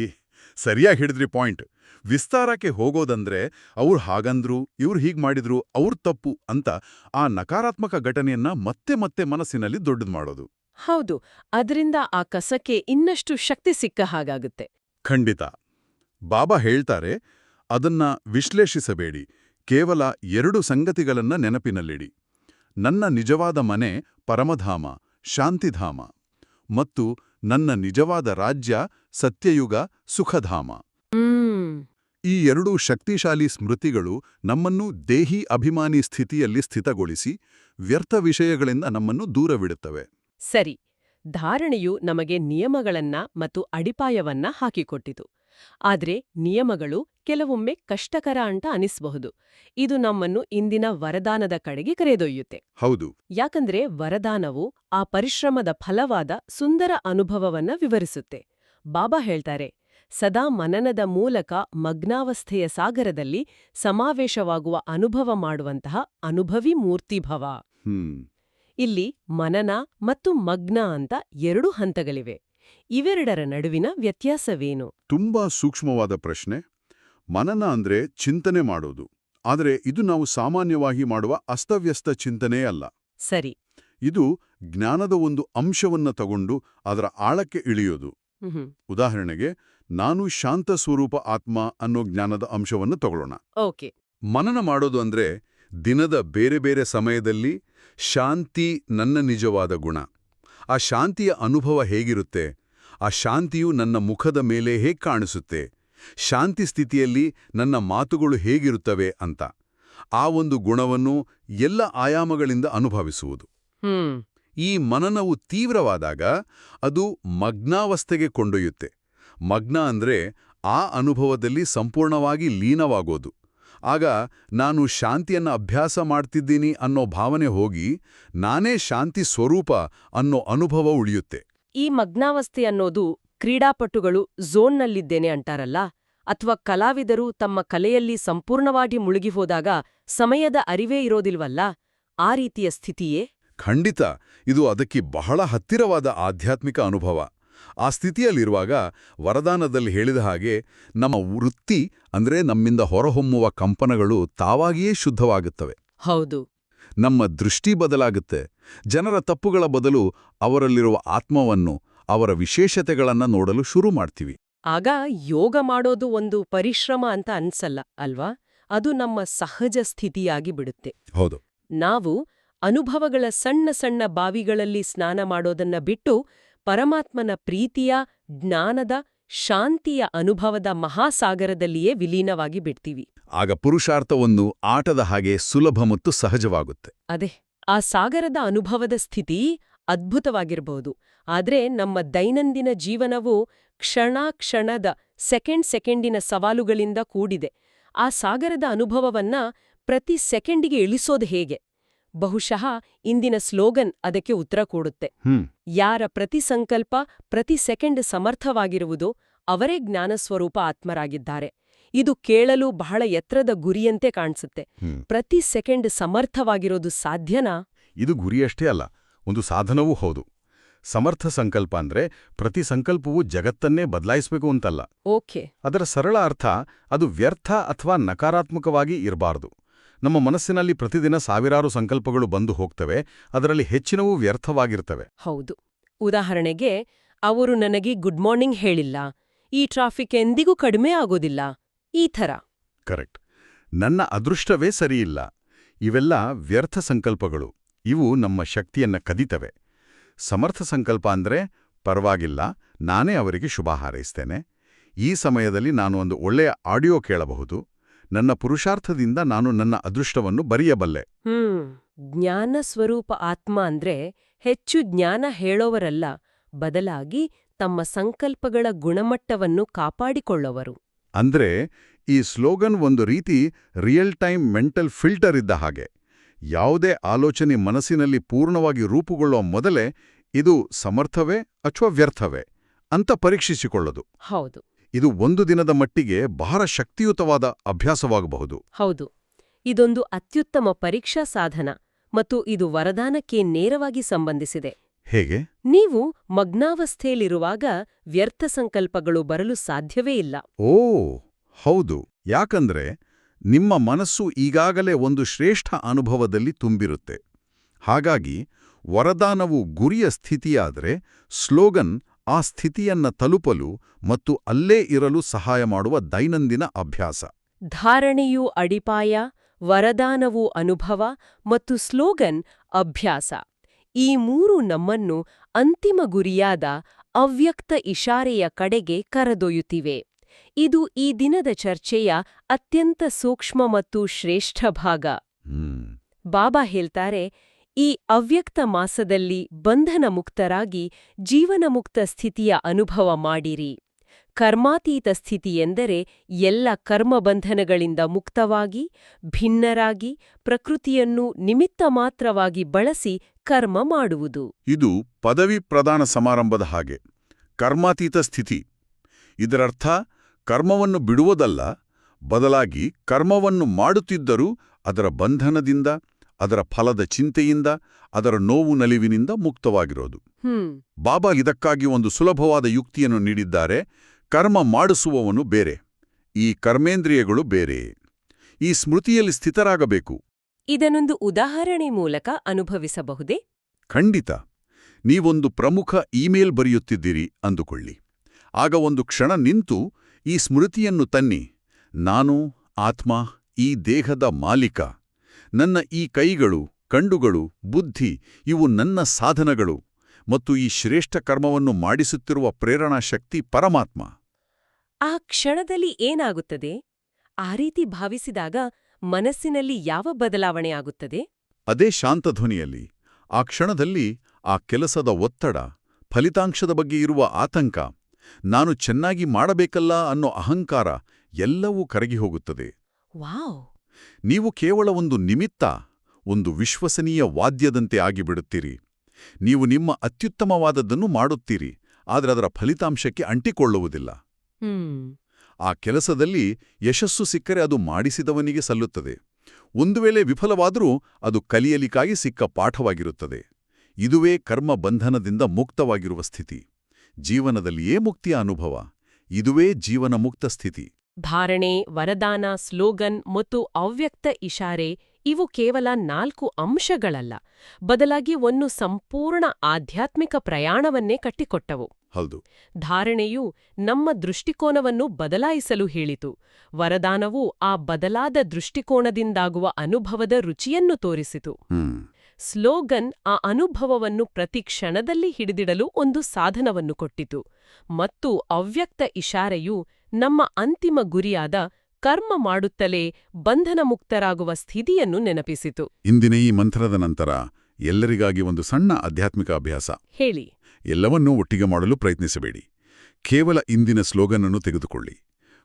ಸರಿಯಾಗಿ ಹಿಡಿದ್ರಿ ಪಾಯಿಂಟ್. ವಿಸ್ತಾರಕ್ಕೆ ಹೋಗೋದಂದ್ರೆ ಅವ್ರು ಹಾಗಂದ್ರು, ಇವ್ರು ಹೀಗ್ ಮಾಡಿದ್ರು, ಅವ್ರ ತಪ್ಪು ಅಂತ ಆ ನಕಾರಾತ್ಮಕ ಘಟನೆಯನ್ನ ಮತ್ತೆ ಮತ್ತೆ ಮನಸ್ಸಿನಲ್ಲಿ ದೊಡ್ಡದು ಮಾಡೋದು. ಹೌದು, ಅದರಿಂದ ಆ ಕಸಕ್ಕೆ ಇನ್ನಷ್ಟು ಶಕ್ತಿ ಸಿಕ್ಕ ಹಾಗಾಗುತ್ತೆ. ಖಂಡಿತ. ಬಾಬಾ ಹೇಳ್ತಾರೆ, ಅದನ್ನ ವಿಶ್ಲೇಷಿಸಬೇಡಿ, ಕೇವಲ 2 ಸಂಗತಿಗಳನ್ನ ನೆನಪಿನಲ್ಲಿಡಿ. ನನ್ನ ನಿಜವಾದ ಮನೆ ಪರಮಧಾಮ, ಶಾಂತಿಧಾಮ, ಮತ್ತು ನನ್ನ ನಿಜವಾದ ರಾಜ್ಯ ಸತ್ಯಯುಗ, ಸುಖಧಾಮ. ಈ 2 ಶಕ್ತಿಶಾಲಿ ಸ್ಮೃತಿಗಳು ನಮ್ಮನ್ನು ದೇಹಿ ಅಭಿಮಾನಿ ಸ್ಥಿತಿಯಲ್ಲಿ ಸ್ಥಿತಗೊಳಿಸಿ ವ್ಯರ್ಥ ವಿಷಯಗಳಿಂದ ನಮ್ಮನ್ನು ದೂರವಿಡುತ್ತವೆ. ಸರಿ. ಧಾರಣೆಯು ನಮಗೆ ನಿಯಮಗಳನ್ನ ಮತ್ತು ಅಡಿಪಾಯವನ್ನ ಹಾಕಿಕೊಟ್ಟಿತು. ಆದ್ರೆ ನಿಯಮಗಳು ಕೆಲವೊಮ್ಮೆ ಕಷ್ಟಕರ ಅಂತ ಅನಿಸ್ಬಹುದು. ಇದು ನಮ್ಮನ್ನು ಇಂದಿನ ವರದಾನದ ಕಡೆಗೆ ಕರೆದೊಯ್ಯುತ್ತೆ. ಹೌದು. ಯಾಕಂದ್ರೆ ವರದಾನವು ಆ ಪರಿಶ್ರಮದ ಫಲವಾದ ಸುಂದರ ಅನುಭವವನ್ನ ವಿವರಿಸುತ್ತೆ. ಬಾಬಾ ಹೇಳ್ತಾರೆ, ಸದಾ ಮನನದ ಮೂಲಕ ಮಗ್ನಾವಸ್ಥೆಯ ಸಾಗರದಲ್ಲಿ ಸಮಾವೇಶವಾಗುವ ಅನುಭವ ಮಾಡುವಂತಹ ಅನುಭವಿ ಮೂರ್ತಿಭವ. ಇಲ್ಲಿ ಮನನ ಮತ್ತು ಮಗ್ನ ಅಂತ 2 ಹಂತಗಳಿವೆ. ಇವೆರಡರ ನಡುವಿನ ವ್ಯತ್ಯಾಸವೇನು? ತುಂಬಾ ಸೂಕ್ಷ್ಮವಾದ ಪ್ರಶ್ನೆ. ಮನನ ಅಂದ್ರೆ ಚಿಂತನೆ ಮಾಡೋದು. ಆದರೆ ಇದು ನಾವು ಸಾಮಾನ್ಯವಾಗಿ ಮಾಡುವ ಅಸ್ತವ್ಯಸ್ತ ಚಿಂತನೆ ಅಲ್ಲ. ಸರಿ. ಇದು ಜ್ಞಾನದ ಒಂದು ಅಂಶವನ್ನ ತಗೊಂಡು ಅದರ ಆಳಕ್ಕೆ ಇಳಿಯೋದು. ಉದಾಹರಣೆಗೆ, ನಾನು ಶಾಂತ ಸ್ವರೂಪ ಆತ್ಮ ಅನ್ನೋ ಜ್ಞಾನದ ಅಂಶವನ್ನು ತಗೊಳ್ಳೋಣ. ಓಕೆ. ಮನನ ಮಾಡೋದು ಅಂದ್ರೆ ದಿನದ ಬೇರೆ ಬೇರೆ ಸಮಯದಲ್ಲಿ ಶಾಂತಿ ನನ್ನ ನಿಜವಾದ ಗುಣ, ಆ ಶಾಂತಿಯ ಅನುಭವ ಹೇಗಿರುತ್ತೆ, ಆ ಶಾಂತಿಯು ನನ್ನ ಮುಖದ ಮೇಲೆ ಹೇಗೆ ಕಾಣಿಸುತ್ತೆ, ಶಾಂತಿ ಸ್ಥಿತಿಯಲ್ಲಿ ನನ್ನ ಮಾತುಗಳು ಹೇಗಿರುತ್ತವೆ ಅಂತ ಆ ಒಂದು ಗುಣವನ್ನು ಎಲ್ಲ ಆಯಾಮಗಳಿಂದ ಅನುಭವಿಸುವುದು. ಈ ಮನನವು ತೀವ್ರವಾದಾಗ ಅದು ಮಗ್ನಾವಸ್ಥೆಗೆ ಕೊಂಡೊಯ್ಯುತ್ತೆ. ಮಗ್ನ ಅಂದ್ರೆ ಆ ಅನುಭವದಲ್ಲಿ ಸಂಪೂರ್ಣವಾಗಿ ಲೀನವಾಗೋದು. ಆಗ ನಾನು ಶಾಂತಿಯನ್ನ ಅಭ್ಯಾಸ ಮಾಡ್ತಿದ್ದೀನಿ ಅನ್ನೋ ಭಾವನೆ ಹೋಗಿ ನಾನೇ ಶಾಂತಿ ಸ್ವರೂಪ ಅನ್ನೋ ಅನುಭವ ಉಳಿಯುತ್ತೆ. ಈ ಮಗ್ನಾವಸ್ಥೆ ಅನ್ನೋದು ಕ್ರೀಡಾಪಟುಗಳು ಝೋನ್ನಲ್ಲಿದ್ದೇನೆ ಅಂಟಾರಲ್ಲ, ಅಥವಾ ಕಲಾವಿದರು ತಮ್ಮ ಕಲೆಯಲ್ಲಿ ಸಂಪೂರ್ಣವಾಗಿ ಮುಳುಗಿ ಹೋದಾಗ ಸಮಯದ ಅರಿವೇ ಇರೋದಿಲ್ವಲ್ಲ, ಆ ರೀತಿಯ ಸ್ಥಿತಿಯೇ? ಖಂಡಿತ ಇದು ಅದಕ್ಕೆ ಬಹಳ ಹತ್ತಿರವಾದ ಆಧ್ಯಾತ್ಮಿಕ ಅನುಭವ. ಆ ಸ್ಥಿತಿಯಲ್ಲಿರುವಾಗ ವರದಾನದಲ್ಲಿ ಹೇಳಿದ ಹಾಗೆ ನಮ್ಮ ವೃತ್ತಿ ಅಂದ್ರೆ ನಮ್ಮಿಂದ ಹೊರಹೊಮ್ಮುವ ಕಂಪನಗಳು ತಾವಾಗಿಯೇ ಶುದ್ಧವಾಗುತ್ತವೆ. ಹೌದು. ನಮ್ಮ ದೃಷ್ಟಿ ಬದಲಾಗುತ್ತೆ. ಜನರ ತಪ್ಪುಗಳ ಬದಲು ಅವರಲ್ಲಿರುವ ಆತ್ಮವನ್ನು, ಅವರ ವಿಶೇಷತೆಗಳನ್ನ ನೋಡಲು ಶುರು ಮಾಡ್ತೀವಿ. ಆಗ ಯೋಗ ಮಾಡೋದು ಒಂದು ಪರಿಶ್ರಮ ಅಂತ ಅನ್ಸಲ್ಲ ಅಲ್ವಾ? ಅದು ನಮ್ಮ ಸಹಜ ಸ್ಥಿತಿಯಾಗಿ ಬಿಡುತ್ತೆ. ಹೌದು. ನಾವು ಅನುಭವಗಳ ಸಣ್ಣ ಸಣ್ಣ ಬಾವಿಗಳಲ್ಲಿ ಸ್ನಾನ ಮಾಡೋದನ್ನ ಬಿಟ್ಟು ಪರಮಾತ್ಮನ ಪ್ರೀತಿಯ, ಜ್ಞಾನದ, ಶಾಂತಿಯ ಅನುಭವದ ಮಹಾಸಾಗರದಲ್ಲಿಯೇ ವಿಲೀನವಾಗಿ ಬಿಡ್ತೀವಿ. ಆಗ ಪುರುಷಾರ್ಥವನ್ನು ಆಟದ ಹಾಗೆ ಸುಲಭ ಮತ್ತು ಸಹಜವಾಗುತ್ತೆ. ಅದೇ, ಆ ಸಾಗರದ ಅನುಭವದ ಸ್ಥಿತಿ ಅದ್ಭುತವಾಗಿರಬಹುದು. ಆದ್ರೆ ನಮ್ಮ ದೈನಂದಿನ ಜೀವನವು ಕ್ಷಣ ಕ್ಷಣದ, ಸೆಕೆಂಡಿನ ಸವಾಲುಗಳಿಂದ ಕೂಡಿದೆ. ಆ ಸಾಗರದ ಅನುಭವವನ್ನ ಪ್ರತಿ ಸೆಕೆಂಡಿಗೆ ಇಳಿಸೋದು ಹೇಗೆ? ಬಹುಶಃ ಇಂದಿನ ಸ್ಲೋಗನ್ ಅದಕ್ಕೆ ಉತ್ತರ ಕೊಡುತ್ತೆ. ಯಾರ ಪ್ರತಿ ಸಂಕಲ್ಪ, ಪ್ರತಿ ಸೆಕೆಂಡ್ ಸಮರ್ಥವಾಗಿರುವುದೋ ಅವರೇ ಜ್ಞಾನಸ್ವರೂಪ ಆತ್ಮರಾಗಿದ್ದಾರೆ. ಇದು ಕೇಳಲು ಬಹಳ ಎತ್ತರದ ಗುರಿಯಂತೆ ಕಾಣಿಸುತ್ತೆ. ಪ್ರತಿ ಸೆಕೆಂಡ್ ಸಮರ್ಥವಾಗಿರೋದು ಸಾಧ್ಯನಾ? ಇದು ಗುರಿಯಷ್ಟೇ ಅಲ್ಲ, ಒಂದು ಸಾಧನವೂ ಹೌದು. ಸಮರ್ಥ ಸಂಕಲ್ಪ ಅಂದ್ರೆ ಪ್ರತಿ ಸಂಕಲ್ಪವೂ ಜಗತ್ತನ್ನೇ ಬದಲಾಯಿಸಬೇಕು ಅಂತಲ್ಲ. ಓಕೆ. ಅದರ ಸರಳ ಅರ್ಥ ಅದು ವ್ಯರ್ಥ ಅಥವಾ ನಕಾರಾತ್ಮಕವಾಗಿ ಇರಬಾರದು. ನಮ್ಮ ಮನಸ್ಸಿನಲ್ಲಿ ಪ್ರತಿದಿನ ಸಾವಿರಾರು ಸಂಕಲ್ಪಗಳು ಬಂದು ಹೋಗ್ತವೆ, ಅದರಲ್ಲಿ ಹೆಚ್ಚಿನವೂ ವ್ಯರ್ಥವಾಗಿರ್ತವೆ. ಹೌದು. ಉದಾಹರಣೆಗೆ, ಅವರು ನನಗೆ ಗುಡ್ ಮಾರ್ನಿಂಗ್ ಹೇಳಿಲ್ಲ, ಈ ಟ್ರಾಫಿಕ್ ಎಂದಿಗೂ ಕಡಿಮೆ ಆಗೋದಿಲ್ಲ, ಈ ಥರ. ಕರೆಕ್ಟ್. ನನ್ನ ಅದೃಷ್ಟವೇ ಸರಿಯಿಲ್ಲ. ಇವೆಲ್ಲ ವ್ಯರ್ಥ ಸಂಕಲ್ಪಗಳು. ಇವು ನಮ್ಮ ಶಕ್ತಿಯನ್ನ ಕದೀತವೆ. ಸಮರ್ಥ ಸಂಕಲ್ಪ ಅಂದ್ರೆ ಪರವಾಗಿಲ್ಲ, ನಾನೇ ಅವರಿಗೆ ಶುಭ ಹಾರೈಸ್ತೇನೆ. ಈ ಸಮಯದಲ್ಲಿ ನಾನು ಒಂದು ಒಳ್ಳೆಯ ಆಡಿಯೋ ಕೇಳಬಹುದು. ನನ್ನ ಪುರುಷಾರ್ಥದಿಂದ ನಾನು ನನ್ನ ಅದೃಷ್ಟವನ್ನು ಬರೆಯಬಲ್ಲೆ. ಜ್ಞಾನ ಸ್ವರೂಪ ಆತ್ಮ ಅಂದ್ರೆ ಹೆಚ್ಚು ಜ್ಞಾನ ಹೇಳೋವರಲ್ಲ, ಬದಲಾಗಿ ತಮ್ಮ ಸಂಕಲ್ಪಗಳ ಗುಣಮಟ್ಟವನ್ನು ಕಾಪಾಡಿಕೊಳ್ಳುವರು. ಅಂದ್ರೆ ಈ ಸ್ಲೋಗನ್ ಒಂದು ರೀತಿ ರಿಯಲ್ ಟೈಮ್ ಮೆಂಟಲ್ ಫಿಲ್ಟರ್ ಇದ್ದ ಹಾಗೆ. ಯಾವುದೇ ಆಲೋಚನೆ ಮನಸ್ಸಿನಲ್ಲಿ ಪೂರ್ಣವಾಗಿ ರೂಪುಗೊಳ್ಳುವ ಮೊದಲೇ ಇದು ಸಮರ್ಥವೇ ಅಥವಾ ವ್ಯರ್ಥವೇ ಅಂತ ಪರೀಕ್ಷಿಸಿಕೊಳ್ಳೋದು. ಹೌದು. ಇದು ಒಂದು ದಿನದ ಮಟ್ಟಿಗೆ ಬಹಳ ಶಕ್ತಿಯುತವಾದ ಅಭ್ಯಾಸವಾಗಬಹುದು. ಹೌದು. ಇದೊಂದು ಅತ್ಯುತ್ತಮ ಪರೀಕ್ಷಾ ಸಾಧನ, ಮತ್ತು ಇದು ವರದಾನಕ್ಕೆ ನೇರವಾಗಿ ಸಂಬಂಧಿಸಿದೆ. ಹೇಗೆ? ನೀವು ಮಗ್ನಾವಸ್ಥೆಯಲ್ಲಿರುವಾಗ ವ್ಯರ್ಥ ಸಂಕಲ್ಪಗಳು ಬರಲು ಸಾಧ್ಯವೇ ಇಲ್ಲ. ಓ ಹೌದು. ಯಾಕಂದ್ರೆ ನಿಮ್ಮ ಮನಸ್ಸು ಈಗಾಗಲೇ ಒಂದು ಶ್ರೇಷ್ಠ ಅನುಭವದಲ್ಲಿ ತುಂಬಿರುತ್ತೆ. ಹಾಗಾಗಿ ವರದಾನವು ಗುರಿಯ ಸ್ಥಿತಿಯಾದರೆ ಸ್ಲೋಗನ್ ಆ ಸ್ಥಿತಿಯನ್ನ ತಲುಪಲು ಮತ್ತು ಅಲ್ಲೇ ಇರಲು ಸಹಾಯ ಮಾಡುವ ದೈನಂದಿನ ಅಭ್ಯಾಸ. ಧಾರಣೆಯು ಅಡಿಪಾಯ, ವರದಾನವು ಅನುಭವ ಮತ್ತು ಸ್ಲೋಗನ್ ಅಭ್ಯಾಸ. ಈ ಮೂರು ನಮ್ಮನ್ನು ಅಂತಿಮ ಗುರಿಯಾದ ಅವ್ಯಕ್ತ ಇಶಾರೆಯ ಕಡೆಗೆ ಕರೆದೊಯ್ಯುತ್ತಿವೆ. ಇದು ಈ ದಿನದ ಚರ್ಚೆಯ ಅತ್ಯಂತ ಸೂಕ್ಷ್ಮ ಮತ್ತು ಶ್ರೇಷ್ಠ ಭಾಗ. ಬಾಬಾ ಹೇಳ್ತಾರೆ, ಈ ಅವ್ಯಕ್ತ ಮಾಸದಲ್ಲಿ ಬಂಧನ ಮುಕ್ತರಾಗಿ ಜೀವನಮುಕ್ತ ಸ್ಥಿತಿಯ ಅನುಭವ ಮಾಡಿರಿ. ಕರ್ಮಾತೀತ ಸ್ಥಿತಿ ಎಂದರೆ ಎಲ್ಲ ಕರ್ಮಬಂಧನಗಳಿಂದ ಮುಕ್ತವಾಗಿ, ಭಿನ್ನರಾಗಿ, ಪ್ರಕೃತಿಯನ್ನು ನಿಮಿತ್ತ ಮಾತ್ರವಾಗಿ ಬಳಸಿ ಕರ್ಮ ಮಾಡುವುದು. ಇದು ಪದವಿ ಪ್ರದಾನ ಸಮಾರಂಭದ ಹಾಗೆ. ಕರ್ಮಾತೀತ ಸ್ಥಿತಿ. ಇದರರ್ಥ ಕರ್ಮವನ್ನು ಬಿಡುವುದಲ್ಲ, ಬದಲಾಗಿ ಕರ್ಮವನ್ನು ಮಾಡುತ್ತಿದ್ದರೂ ಅದರ ಬಂಧನದಿಂದ, ಅದರ ಫಲದ ಚಿಂತೆಯಿಂದ, ಅದರ ನೋವು ನಲಿವಿನಿಂದ ಮುಕ್ತವಾಗಿರೋದು. ಬಾಬಾ ಇದಕ್ಕಾಗಿ ಒಂದು ಸುಲಭವಾದ ಯುಕ್ತಿಯನ್ನು ನೀಡಿದ್ದಾರೆ. ಕರ್ಮ ಮಾಡಿಸುವವನು ಬೇರೆ, ಈ ಕರ್ಮೇಂದ್ರಿಯಗಳು ಬೇರೆ. ಈ ಸ್ಮೃತಿಯಲ್ಲಿ ಸ್ಥಿತರಾಗಬೇಕು. ಇದನ್ನೊಂದು ಉದಾಹರಣೆ ಮೂಲಕ ಅನುಭವಿಸಬಹುದೇ? ಖಂಡಿತ. ನೀವೊಂದು ಪ್ರಮುಖ ಇಮೇಲ್ ಬರೆಯುತ್ತಿದ್ದೀರಿ ಅಂದುಕೊಳ್ಳಿ. ಆಗ ಒಂದು ಕ್ಷಣ ನಿಂತು ಈ ಸ್ಮೃತಿಯನ್ನು ತನ್ನಿ. ನಾನು ಆತ್ಮ, ಈ ದೇಹದ ಮಾಲೀಕ. ನನ್ನ ಈ ಕೈಗಳು, ಕಣ್ಣುಗಳು, ಬುದ್ಧಿ ಇವು ನನ್ನ ಸಾಧನಗಳು, ಮತ್ತು ಈ ಶ್ರೇಷ್ಠ ಕರ್ಮವನ್ನು ಮಾಡಿಸುತ್ತಿರುವ ಪ್ರೇರಣಾ ಶಕ್ತಿ ಪರಮಾತ್ಮ. ಆ ಕ್ಷಣದಲ್ಲಿ ಏನಾಗುತ್ತದೆ? ಆ ರೀತಿ ಭಾವಿಸಿದಾಗ ಮನಸ್ಸಿನಲ್ಲಿ ಯಾವ ಬದಲಾವಣೆ ಆಗುತ್ತದೆ? ಅದೇ ಶಾಂತಧ್ವನಿಯಲ್ಲಿ, ಆ ಕ್ಷಣದಲ್ಲಿ ಆ ಕೆಲಸದ ಒತ್ತಡ, ಫಲಿತಾಂಶದ ಬಗ್ಗೆ ಇರುವ ಆತಂಕ, ನಾನು ಚೆನ್ನಾಗಿ ಮಾಡಬೇಕಲ್ಲ ಅನ್ನೋ ಅಹಂಕಾರ ಎಲ್ಲವೂ ಕರಗಿ ಹೋಗುತ್ತದೆ. ವಾವ್. ನೀವು ಕೇವಲ ಒಂದು ನಿಮಿತ್ತ, ಒಂದು ವಿಶ್ವಸನೀಯ ವಾದ್ಯದಂತೆ ಆಗಿಬಿಡುತ್ತೀರಿ. ನೀವು ನಿಮ್ಮ ಅತ್ಯುತ್ತಮವಾದದ್ದನ್ನು ಮಾಡುತ್ತೀರಿ, ಆದರೆ ಅದರ ಫಲಿತಾಂಶಕ್ಕೆ ಅಂಟಿಕೊಳ್ಳುವುದಿಲ್ಲ. ಆ ಕೆಲಸದಲ್ಲಿ ಯಶಸ್ಸು ಸಿಕ್ಕರೆ ಅದು ಮಾಡಿಸಿದವನಿಗೆ ಸಲ್ಲುತ್ತದೆ. ಒಂದು ವೇಳೆ ವಿಫಲವಾದರೂ ಅದು ಕಲಿಯಲಿಕ್ಕಾಗಿ ಸಿಕ್ಕ ಪಾಠವಾಗಿರುತ್ತದೆ. ಇದುವೇ ಕರ್ಮ ಬಂಧನದಿಂದ ಮುಕ್ತವಾಗಿರುವ ಸ್ಥಿತಿ. ಜೀವನದಲ್ಲಿಯೇ ಮುಕ್ತಿಯ ಅನುಭವ. ಇದುವೇ ಜೀವನ ಮುಕ್ತ ಸ್ಥಿತಿ. ಧಾರಣೆ, ವರದಾನ, ಸ್ಲೋಗನ್ ಮತ್ತು ಅವ್ಯಕ್ತ ಇಶಾರೆ ಇವು ಕೇವಲ 4 ಅಂಶಗಳಲ್ಲ, ಬದಲಾಗಿ ಒಂದು ಸಂಪೂರ್ಣ ಆಧ್ಯಾತ್ಮಿಕ ಪ್ರಯಾಣವನ್ನೇ ಕಟ್ಟಿಕೊಟ್ಟವು. ಹೌದು. ಧಾರಣೆಯು ನಮ್ಮ ದೃಷ್ಟಿಕೋನವನ್ನು ಬದಲಾಯಿಸಲು ಹೇಳಿತು. ವರದಾನವು ಆ ಬದಲಾದ ದೃಷ್ಟಿಕೋನದಿಂದಾಗುವ ಅನುಭವದ ರುಚಿಯನ್ನು ತೋರಿಸಿತು. ಸ್ಲೋಗನ್ ಆ ಅನುಭವವನ್ನು ಪ್ರತಿ ಕ್ಷಣದಲ್ಲಿ ಹಿಡಿದಿಡಲು ಒಂದು ಸಾಧನವನ್ನು ಕೊಟ್ಟಿತು. ಮತ್ತು ಅವ್ಯಕ್ತ ಇಶಾರೆಯು ನಮ್ಮ ಅಂತಿಮ ಗುರಿಯಾದ ಕರ್ಮ ಮಾಡುತ್ತಲೇ ಬಂಧನಮುಕ್ತರಾಗುವ ಸ್ಥಿತಿಯನ್ನು ನೆನಪಿಸಿತು. ಇಂದಿನ ಈ ಮಂತ್ರದ ನಂತರ ಎಲ್ಲರಿಗಾಗಿ ಒಂದು ಸಣ್ಣ ಆಧ್ಯಾತ್ಮಿಕ ಅಭ್ಯಾಸ. ಹೇಳಿ. ಎಲ್ಲವನ್ನೂ ಒಟ್ಟಿಗೆ ಮಾಡಲು ಪ್ರಯತ್ನಿಸಬೇಡಿ. ಕೇವಲ ಇಂದಿನ ಸ್ಲೋಗನ್ ಅನ್ನು ತೆಗೆದುಕೊಳ್ಳಿ.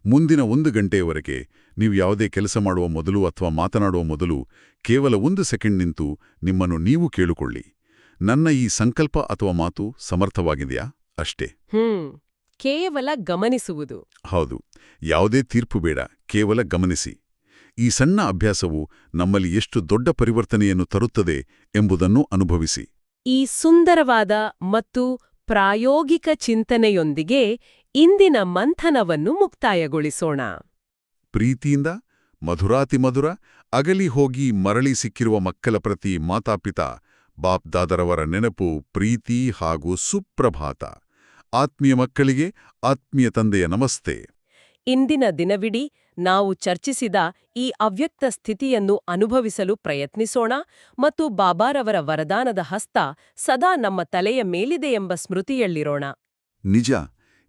ಮುಂದಿನ 1 ಗಂಟೆಯವರೆಗೆ ನೀವು ಯಾವುದೇ ಕೆಲಸ ಮಾಡುವ ಮೊದಲು ಅಥವಾ ಮಾತನಾಡುವ ಮೊದಲು ಕೇವಲ 1 ಸೆಕೆಂಡ್ ನಿಂತು ನಿಮ್ಮನ್ನು ನೀವು ಕೇಳಿಕೊಳ್ಳಿ. ನನ್ನ ಈ ಸಂಕಲ್ಪ ಅಥವಾ ಮಾತು ಸಮರ್ಥವಾಗಿದೆಯಾ? ಅಷ್ಟೇ. ಕೇವಲ ಗಮನಿಸುವುದು. ಹೌದು. ಯಾವುದೇ ತೀರ್ಪು ಬೇಡ, ಕೇವಲ ಗಮನಿಸಿ. ಈ ಸಣ್ಣ ಅಭ್ಯಾಸವು ನಮ್ಮಲ್ಲಿ ಎಷ್ಟು ದೊಡ್ಡ ಪರಿವರ್ತನೆಯನ್ನು ತರುತ್ತದೆ ಎಂಬುದನ್ನು ಅನುಭವಿಸಿ. ಈ ಸುಂದರವಾದ ಮತ್ತು ಪ್ರಾಯೋಗಿಕ ಚಿಂತನೆಯೊಂದಿಗೆ ಇಂದಿನ ಮಂಥನವನ್ನು ಮುಕ್ತಾಯಗೊಳಿಸೋಣ. ಪ್ರೀತಿಯಿಂದ, ಮಧುರಾತಿಮಧುರ, ಅಗಲಿ ಹೋಗಿ ಮರಳಿ ಸಿಕ್ಕಿರುವ ಮಕ್ಕಳ ಪ್ರತಿ ಮಾತಾಪಿತಾ ಬಾಪ್ ದಾದರವರ ನೆನಪು, ಪ್ರೀತಿ ಹಾಗೂ ಸುಪ್ರಭಾತ. ಆತ್ಮೀಯ ಮಕ್ಕಳಿಗೆ ಆತ್ಮೀಯ ತಂದೆಯ ನಮಸ್ತೆ. ಇಂದಿನ ದಿನವಿಡೀ ನಾವು ಚರ್ಚಿಸಿದ ಈ ಅವ್ಯಕ್ತ ಸ್ಥಿತಿಯನ್ನು ಅನುಭವಿಸಲು ಪ್ರಯತ್ನಿಸೋಣ ಮತ್ತು ಬಾಬಾರವರ ವರದಾನದ ಹಸ್ತ ಸದಾ ನಮ್ಮ ತಲೆಯ ಮೇಲಿದೆ ಎಂಬ ಸ್ಮೃತಿಯಲ್ಲಿರೋಣ. ನಿಜ.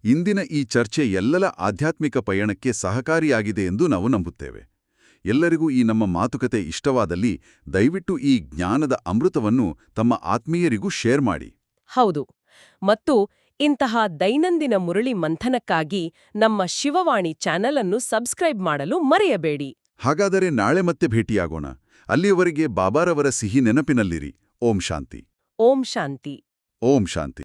ಇಂದಿನ ಈ ಚರ್ಚೆ ಎಲ್ಲರ ಆಧ್ಯಾತ್ಮಿಕ ಪಯಣಕ್ಕೆ ಸಹಕಾರಿಯಾಗಿದೆ ಎಂದು ನಾವು ನಂಬುತ್ತೇವೆ. ಎಲ್ಲರಿಗೂ ಈ ನಮ್ಮ ಮಾತುಕತೆ ಇಷ್ಟವಾದಲ್ಲಿ ದಯವಿಟ್ಟು ಈ ಜ್ಞಾನದ ಅಮೃತವನ್ನು ತಮ್ಮ ಆತ್ಮೀಯರಿಗೂ ಶೇರ್ ಮಾಡಿ. ಹೌದು. ಮತ್ತು ಇಂತಹ ದೈನಂದಿನ ಮುರಳಿ ಮಂಥನಕ್ಕಾಗಿ ನಮ್ಮ ಶಿವವಾಣಿ ಚಾನೆಲ್ ಅನ್ನು ಸಬ್ಸ್ಕ್ರೈಬ್ ಮಾಡಲು ಮರೆಯಬೇಡಿ. ಹಾಗಾದರೆ ನಾಳೆ ಮತ್ತೆ ಭೇಟಿಯಾಗೋಣ. ಅಲ್ಲಿಯವರೆಗೆ ಬಾಬಾರವರ ಸಿಹಿ ನೆನಪಿನಲ್ಲಿರಿ. ಓಂ ಶಾಂತಿ. ಓಂ ಶಾಂತಿ. ಓಂ ಶಾಂತಿ.